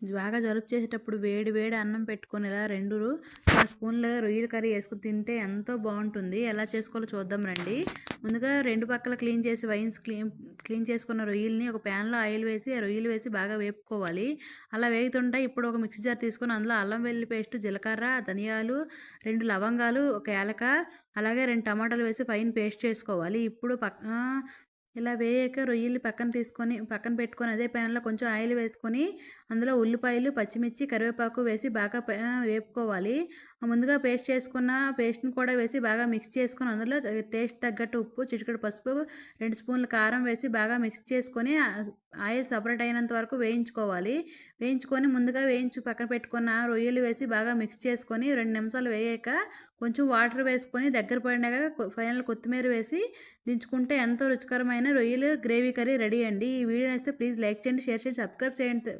బాగా జలుబు చేసేటప్పుడు వేడి వేడి అన్నం పెట్టుకొని ఇలా 2 స్పూన్ల రొయ్యల కర్రీ యేసుకొని తింటే ఎంతో బావుంటుంది. ఎలా చేసుకోవాలో చూద్దాం రండి. ముందుగా 2 పక్కల క్లీన్ చేసి క్లీన్ చేసుకున్న రొయ్యల్ని ఒక ప్యాన్‌లో ఆయిల్ వేసి, ఆ రొయ్యలు వేసి బాగా వేపుకోవాలి. అలా వేగుతుంటే ఇప్పుడు ఒక మిక్సీ జార్ తీసుకొని అందులో అల్లం వెల్లుల్లి పేస్ట్, జీలకర్ర, ధనియాలు, 2 లవంగాలు, ఒక యాలక, అలాగే 2 టమాటాలు వేసి ఫైన్ పేస్ట్ చేసుకోవాలి. ఇప్పుడు ఇలా వేయాక రొయ్యలు పక్కన పెట్టుకొని అదే ప్యాన్‌లో కొంచెం ఆయిల్ వేసుకొని అందులో ఉల్లిపాయలు, పచ్చిమిర్చి, కరివేపాకు వేసి బాగా వేపుకోవాలి. ముందుగా పేస్ట్ చేసుకున్న పేస్ట్‌ని కూడా వేసి బాగా మిక్స్ చేసుకొని అందులో టేస్ట్ తగ్గట్టు ఉప్పు, చిటికెడు పసుపు, 2 స్పూన్ల కారం వేసి బాగా మిక్స్ చేసుకొని ఆయిల్ సెపరేట్ అయినంత వరకు వేయించుకోవాలి. వేయించుకొని ముందుగా పక్కన పెట్టుకున్న రొయ్యలు వేసి బాగా మిక్స్ చేసుకొని 2 నిమిషాలు వేగాక కొంచెం వాటర్ వేసుకొని దగ్గర పడినాక ఫైనల్ కొత్తిమీర వేసి దించుకుంటే ఎంతో రుచికరమైన రొయ్యలు గ్రేవీ కర్రీ రెడీ అండి. ఈ వీడియో నచ్చితే ప్లీజ్ లైక్ చేయండి, షేర్ చేయండి, సబ్స్క్రైబ్ చేయండి.